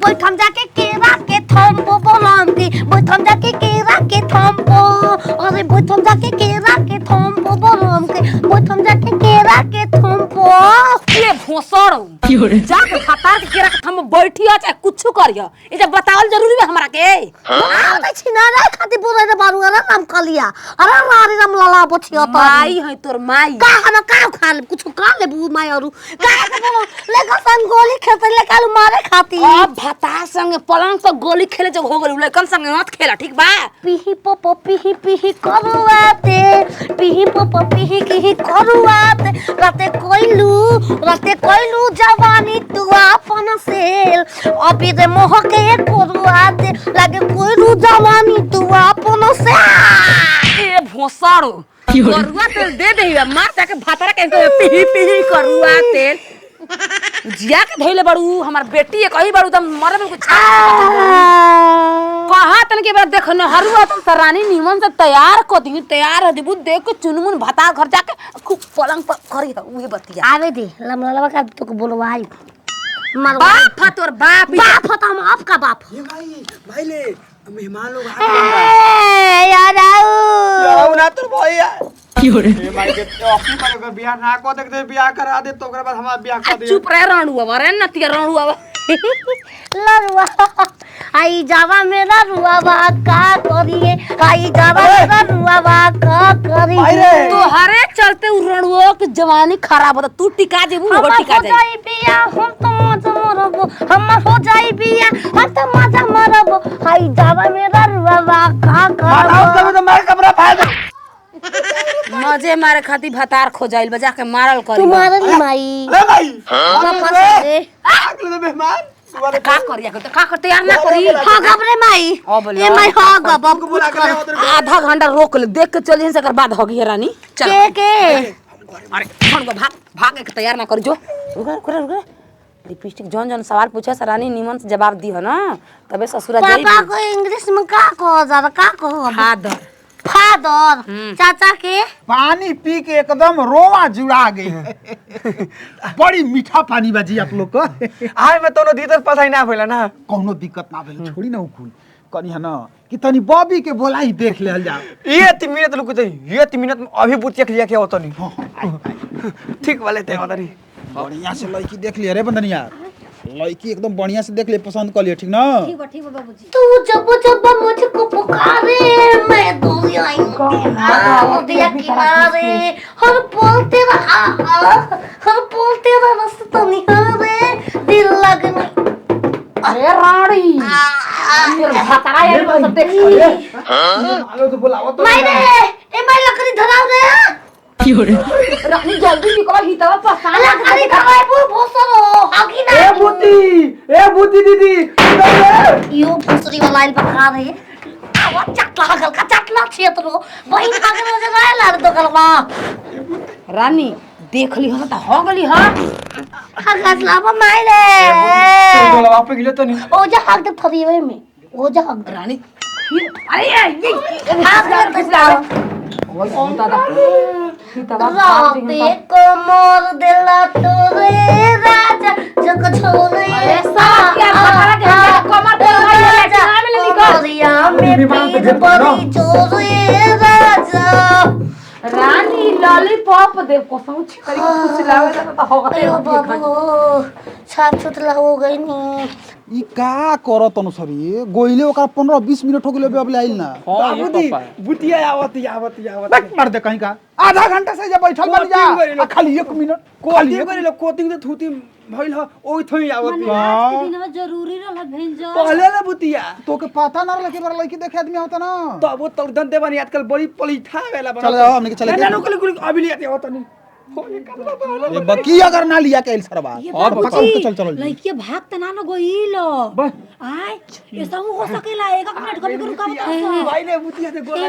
बैठम जाके केरा के थम्पो बोलम की बैठम जाके केरा के थम्पो अरे बैठम जाके केरा के थम्पो बोलम की बैठम जाके केरा के थम्पो ये भोसड़ जाके खतार के केरा के थम बैठी आ चाहे कुछ करियो ए जब बतावल जरूरी है हमरा के आ छिना रे खाती बोले रे बारू रे नाम कलिया अरे मारी राम लाला बछियो त माई है तोर माई का हम का खा ले कुछ खा ले बू माई औरु का के बोलो लेका संग गोली खेत ले कालू मारे खाती अब भता संग पलंग पर गोली खेले जब हो गइल लेकिन संग मत खेला ठीक बा पिही पोपो पिही करुआते पिही पोपो पिही की करुआते राते कोइलू जवानी तू अपन सेल अभी रे मोह के करुआते लागे कोइलू जवानी तू अपन सेल ए भोसड़ करुआ तेल दे दे मार जाके भतरा के पिही करुआ तेल जिया के धइले बड़ू हमार बेटी कही बड़ू त मरे में कुछ कहा तन के बार देख न हरुआ तुम रानी निमन से तैयार को दी तैयार है बुद देख के चुनमुन भता घर जाके खूब पलंग पर करी उहे बतिया आवे दे लमलवा का तो को बोलवाई मार बाप तोर बाप तो हम आपका बाप ये भाई ले मेहमान लोग यार आओ ना तो भाई क्यों रे ए माई के ऑफिस करे का बियाह ना को देखते बियाह करा दे तो ओकरे बाद हमार बियाह कर दे चुप रह रणुआ रे नतिया रणुआ लरुआ आई जावा मेरा रुआवा का करिए आई जावा मेरा रुआवा का करिए तो हरे चलते रणुआ की जवानी खराब होता तू टिका जेबू वो टिका जाई बिया हम तो मजा मरबो हम हो जाई बिया हम तो मजा मरबो आई जावा मेरा रुआवा का बताओ करबो तब तो मैं कमरा फायदा मजे मारे खाती भतार खोजाइल बजा के मारल करी तुम्हारे माई ले भाई पापा से अगले तो मेहमान सुबह का करिया तो का कर तैयार ना करी हां गबरे माई ये माई हां गब को बुला के ले उधर आधा घंटा रोक ले देख के चलिए से कर बाद हो गई रानी चल के अरे फोन को भाग के तैयार ना कर जो रुक लिपस्टिक जौन जौन सवाल पूछे से रानी निमन से जवाब दी हो ना तबे ससुरा जाई पापा को इंग्लिश में का कहो ज्यादा का कहो फादर चाचा के पानी पी के एकदम रोवा जुड़ा गई बड़ी मीठा पानी बाजी आप लोग को आय में तोनो दीदर पसाई ना भइला ना कोनो दिक्कत ना भेल छोड़ी ना उकुल कनी है ना कि तनी बॉबी के बोलाई देख लेल जा ये 3 मिनट रुक जाई ये 3 मिनट में अभी बुतिया लिया के होतो नहीं ठीक वाले ते होतरी बढ़िया से लड़की देख लिया रे बंदनिया लड़की एकदम बढ़िया से देख ले पसंद कर लिया ठीक ना ठीक है बाबूजी तू जब मुझको पुकारे मैं दूर आऊंगी दिया किनारे हर पल तेरा रास्ता निहारे दिल लगना अरे रानी तेरे भतारा ये सब देख आलो तो बुलाओ तो मायने ए माय लकड़ी धराव रे क्यों रे रानी जल्दी निकल ही तब पसाना लकड़ी धराव बू भोसरो हागी ना ए बुद्धि दीदी यो भोसरी वाला इल पका रहे आवा चटला हगल का चटला क्षेत्र वही खाके मुझे गाय लार दो गलवा रानी देख ली हो त हो गली हां हगस लावा मायने बोला आप गिले तो नहीं ओ जा हग दे थरी वे में ओ जा हग रानी अरे ये हग दे खिसला ओए दादा राते को मोर दिला तोरे राजा जग छोरे कमर में पीर परी चोरे राजा रानी लॉलीपॉप दे कसम छिकरी कुछ लावे त हो गई बाबू छाप छुतला हो गई नी ई का करत अनुसरी गोइले ओका 15-20 मिनट हो गेले अबे आइल ना बाबूजी बुतिया आवत बैठ मार दे कहीं का आधा घंटा से जब बैठल बन जा खाली 1 मिनट कोटिंग करिलो कोटिंग तो थूती भइल ह ओइ थई आवत जरूरी रहल भेंजो पहले ले बुतिया तो के पता ना लगे बार लड़की देखे आदमी होता ना तो वो तौरदन दे बनी आजकल बड़ी पलीठा वेला बना चल जाओ हमने के चले ना लोकल अभी लिया होता नहीं हो ये करला बा ये बकी अगर ना लिया के सरबा और पकड़ के चल लड़की भाग तना न गइलो बस आय ऐसा हो सकेला 1 मिनट कभी को रुका भाई ने बुतिया से गोला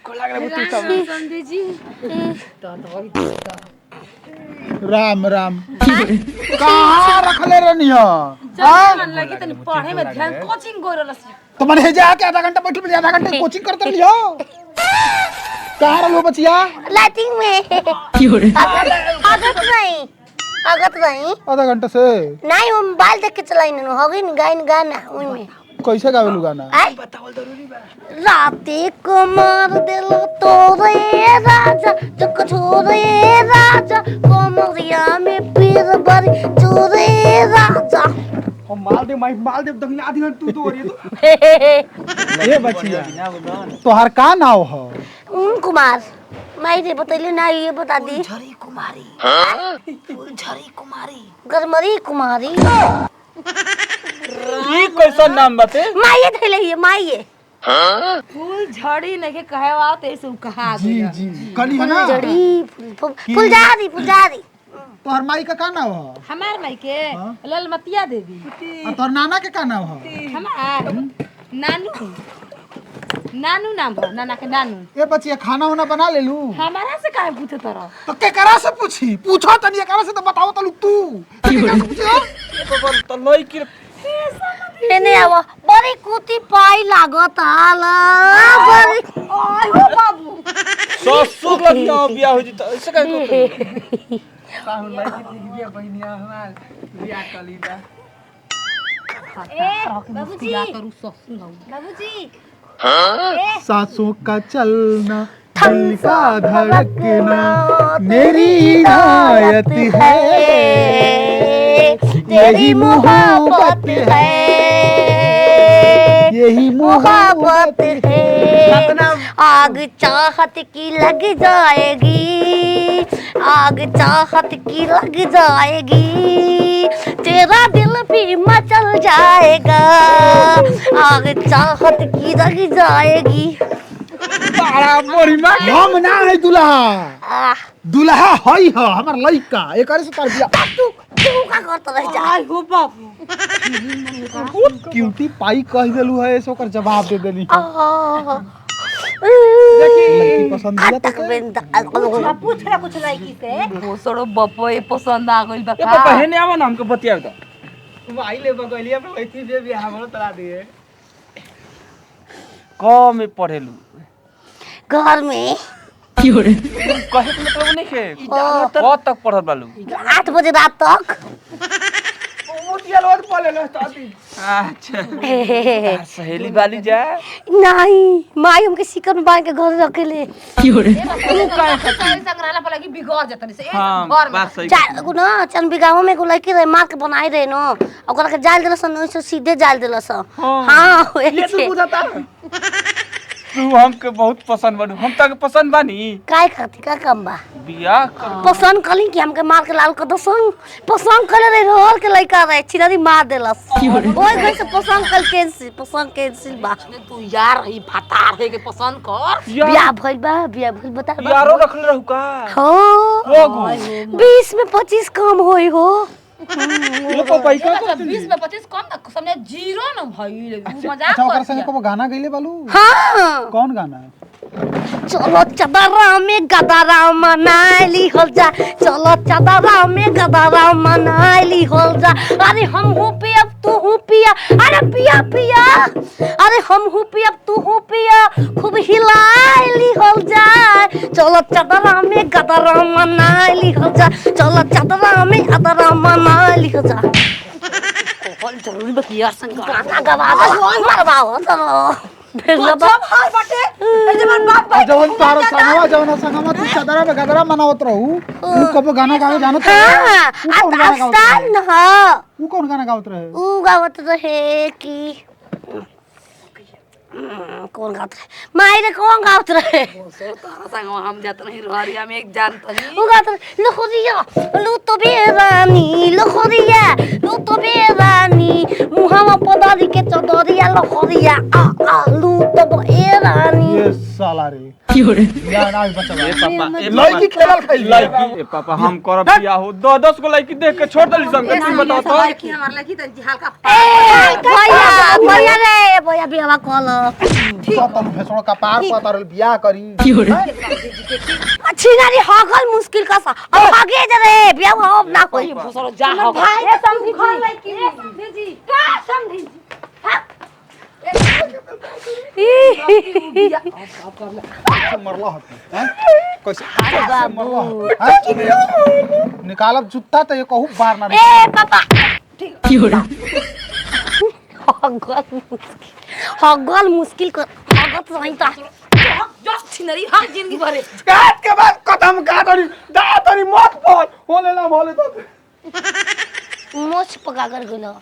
गला बुती सब संजय जी राम राम कहां रखले रहनिया मन लगी तनी पढ़े में ध्यान कोचिंग गोरलस तो मन हे जा के आधा घंटा बैठल आधा घंटा कोचिंग करते रहियो कहां रहलो बचिया लाइटिंग में क्यों रे आदत नहीं आगत रही आधा घंटा से नहीं वो मोबाइल देख के चलाई न हो गई न गाइन गाना उनमें कैसे गावेलू गाना बतावल जरूरी बा। राते को मार दिल तोरे राजा चुक छोरे राजा कोमरिया में पीर भरी चोरे राजा हम माल दे दहिना आधी घंटा तू तो तो ये बचिया तोहार का नाव हो कुमार माई रे बतैले ना ये बता दी झरी कुमारी झरी कुमारी गरमरी कुमारी ई कैसा नाम बाते? माई धैले ये माई फूल झड़ी नहीं के कहे वा ते से कहा जी जी कली है ना जड़ी फुलजारी तोहर माई का नाव हो हमार माई के ललमतिया देवी और तोहर नाना के का नाव हो हमार नानू नानू नाम बा नाना के नानू ए बचिया खाना वाना बना ले लू हमारा से काहे पूछे तरह तो के करा से पूछी पूछो तनी एकरा से तो बताओ तलू तू तो लई की एने आवा बड़ी कुती पाई लागत आला बड़ी आय हो बाबू ससुर लगिया बियाह हो जी तो ऐसे काहे करते? बाबूजी सासों का चलना दिल का धड़कना मेरी इनायत है तेरी मोहब्बत है यही मोहब्बत है आग चाहत की लग जाएगी आग चाहत की लग जाएगी तेरा दिल भी मचल जाएगा आग चाहत की लग जाएगी बड़ा मोरी मां हम ना है दुल्हा आह, दुल्हा हई ह हमर लइका एकरे से तार बिया तू का करता रह जा आय हो बाबू क्यूटी पाई कह देलू है ऐसे ओकर जवाब दे देली लड़की पसंद दिया तक बेंदा पूछ रहा कुछ लड़की से वो सड़ो बप्पो ये पसंद आ गइल बा ए पापा हेने आवा ना हमके बतिया तो तुम आइले बगलिया पे बैठी जे बियाह हमरो तला दिए क में पढ़ेलू घर में Fiore, कहे के मतलब नहीं के क तक पढ़ल बालू 8 बजे रात तक मोटिया लोग पढ़ले लो ताती अच्छा सहेली वाली जा नहीं माई हमके सिकर में बांध के घर रखेले Fiore, संग्रहालय पर लगी बिगड़ जतन से हां घर में बात सही चार ना चंद बिगाव में को लड़की रहे मार के बनाई रहे नो ओकरा के जाल देलस न ओइसे सीधे जाल देलस हां ये तू बुझाता तू हमके बहुत पसंद बानू हम तक पसंद बानी काय खाती का काम बा बियाह कर पसंद कली कि हमके मार के लाल कर दसन पसंद करे रे रोल के लड़का रहे चिनरी मार देलस ओए घर से पसंद कैंसिल बा तू यार ही फटार है के पसंद कर बियाह भइल बता यारो रखले रहू का हो हो गो 20 में 25 कम होई हो ये पापा का 20 में 25 कम ना समझे जीरो न भइल उ मजाक अच्छा ओकर कर संगे को गाना गइले बालू हाँ कौन गाना चलो चदरा में गदरा मनाली हो जा चलो चदरा में गदरा मनाली हो जा अरे हम हूँ पिया तू हूँ पिया अरे पिया पिया अरे हम हूँ पिया तू हूँ पिया खूब हिलाली हो जा चलो चदरा में गदरा मनाली हो जा चलो चदरा में गदरा मनाली हो जा कौन जरूरी बकिया संग गाना गवा हो चलो सब हाल बाटे ए जवन बाप जवन तारा संगवा तू चदरा में गदरा मनावत रहू ऊ कब गाना गावे जानत हाँ आस्तान न ऊ कौन गाना गावत रहे ऊ गावत रहे कि कौन गावत रहे मायरे कौन गावत रहे तारा संग हम जात नहीं रहरिया में एक जान तनी ऊ गावत रहे लोहरिया लू तो बेरानी लोहरिया लू तो बेरानी मुहावा पदारी के चदरिया लोहरिया आ लू तो बेरानी ये साला रे Fiore, या ना बचा ए पापा लड़की खेलल खाई लड़की ए पापा हम करब बियाह हो 10 को लड़की देख के छोड़ दली संग तू बताओ तो लड़की हमार लड़की तनी हल्का ए भैया रे भैया बियाह कल तन फेसों का पार पतार बियाह करी Fiore, छिनारी हगल मुश्किल का सा अब भागे जा रे बियाह अब ना कोई भूसरो जा हो भाई समझी घर लड़की समझी जी का समझी जी मरला हत हैं कैसे अरे बाबू निकालब जूता तो ये कहूँ बार ना ए पापा 有人， हगल मुश्किल कर हगत सही ता जो छिनरी हम जिंदगी भरे काट के बाद कदम काट और दा तरी मत बोल बोले ना बोले तो मोछ पका कर गेलो